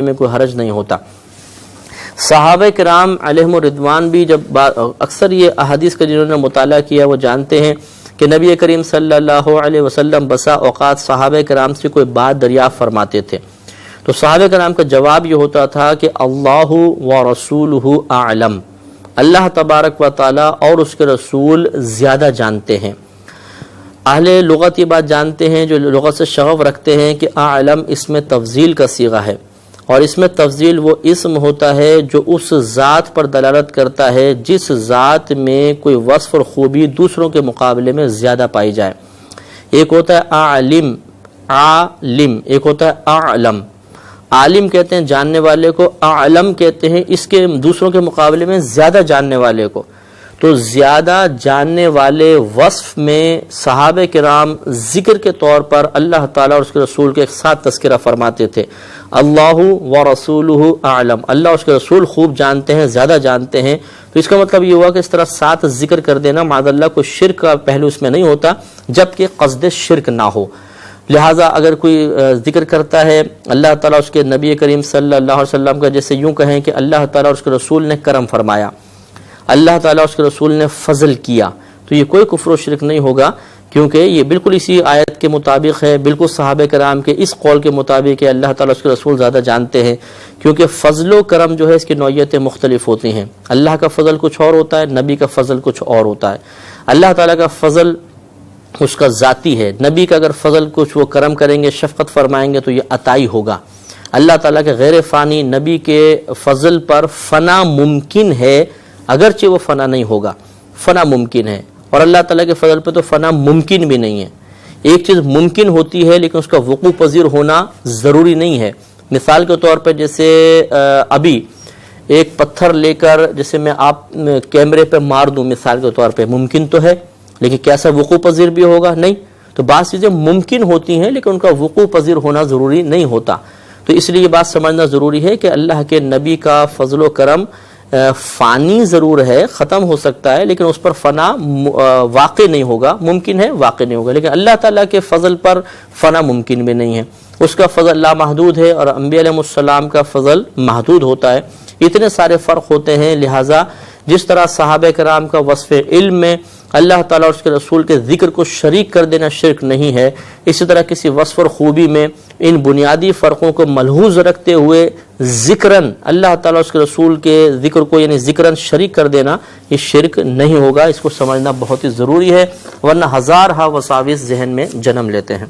میں کوئی حرج نہیں ہوتا۔ صحابہ کرام علیہم الرضوان بھی جب اکثر یہ احادیث کا جنہوں نے مطالعہ کیا وہ جانتے ہیں کہ نبی کریم صلی اللہ علیہ وسلم بسا اوقات صحابہ کرام سے کوئی بات دریافت فرماتے تھے تو صحابہ کرام کا جواب یہ ہوتا تھا کہ اللہ و رسولہ اعلم، اللہ تبارک و تعالی اور اس کے رسول زیادہ جانتے ہیں۔ اہل لغت یہ بات جانتے ہیں جو لغت سے شغف رکھتے ہیں کہ اعلم اس میں تفضیل کا صیغہ ہے، اور اس میں تفضیل وہ اسم ہوتا ہے جو اس ذات پر دلالت کرتا ہے جس ذات میں کوئی وصف اور خوبی دوسروں کے مقابلے میں زیادہ پائی جائے۔ ایک ہوتا ہے عالم، ایک ہوتا ہے اعلم۔ عالم کہتے ہیں جاننے والے کو، اعلم کہتے ہیں اس کے دوسروں کے مقابلے میں زیادہ جاننے والے کو۔ تو زیادہ جاننے والے وصف میں صحابہ کرام ذکر کے طور پر اللہ تعالیٰ اور اس کے رسول کے ایک ساتھ تذکرہ فرماتے تھے، اللہ و رسولہ اعلم، اللہ اور اس کے رسول خوب جانتے ہیں، زیادہ جانتے ہیں۔ تو اس کا مطلب یہ ہوا کہ اس طرح ساتھ ذکر کر دینا معاذ اللہ کوئی شرک کا پہلو اس میں نہیں ہوتا جبکہ قصد شرک نہ ہو۔ لہٰذا اگر کوئی ذکر کرتا ہے اللہ تعالیٰ اس کے نبی کریم صلی اللہ علیہ وسلم کا، جیسے یوں کہیں کہ اللہ تعالیٰ اور اس کے رسول نے کرم فرمایا، اللہ تعالیٰ اس کے رسول نے فضل کیا، تو یہ کوئی کفر و شرک نہیں ہوگا، کیونکہ یہ بالکل اسی آیت کے مطابق ہے، بالکل صحابہ کرام کے اس قول کے مطابق ہے اللہ تعالیٰ اس کے رسول زیادہ جانتے ہیں۔ کیونکہ فضل و کرم جو ہے اس کی نوعیتیں مختلف ہوتی ہیں، اللہ کا فضل کچھ اور ہوتا ہے، نبی کا فضل کچھ اور ہوتا ہے۔ اللہ تعالیٰ کا فضل اس کا ذاتی ہے، نبی کا اگر فضل کچھ وہ کرم کریں گے، شفقت فرمائیں گے تو یہ عطائی ہوگا۔ اللہ تعالیٰ کے غیر فانی نبی کے فضل پر فنا ممکن ہے، اگرچہ وہ فنا نہیں ہوگا، فنا ممکن ہے، اور اللہ تعالیٰ کے فضل پہ تو فنا ممکن بھی نہیں ہے۔ ایک چیز ممکن ہوتی ہے لیکن اس کا وقوع پذیر ہونا ضروری نہیں ہے۔ مثال کے طور پر جیسے ابھی ایک پتھر لے کر جیسے میں آپ کیمرے پہ مار دوں، مثال کے طور پہ ممکن تو ہے لیکن کیسا وقوع پذیر بھی ہوگا؟ نہیں۔ تو بعض چیزیں ممکن ہوتی ہیں لیکن ان کا وقوع پذیر ہونا ضروری نہیں ہوتا۔ تو اس لیے یہ بات سمجھنا ضروری ہے کہ اللہ کے نبی کا فضل و کرم فانی ضرور ہے، ختم ہو سکتا ہے لیکن اس پر فنا واقع نہیں ہوگا، ممکن ہے واقع نہیں ہوگا، لیکن اللہ تعالیٰ کے فضل پر فنا ممکن بھی نہیں ہے۔ اس کا فضل لامحدود ہے اور انبیاء علیہ السلام کا فضل محدود ہوتا ہے۔ اتنے سارے فرق ہوتے ہیں، لہٰذا جس طرح صحابہ کرام کا وصف علم میں اللہ تعالیٰ اور اس کے رسول کے ذکر کو شریک کر دینا شرک نہیں ہے، اسی طرح کسی وصف اور خوبی میں ان بنیادی فرقوں کو ملحوظ رکھتے ہوئے ذکراً اللہ تعالیٰ اور اس کے رسول کے ذکر کو یعنی ذکراً شریک کر دینا یہ شرک نہیں ہوگا۔ اس کو سمجھنا بہت ہی ضروری ہے، ورنہ ہزارہا وساوس ذہن میں جنم لیتے ہیں۔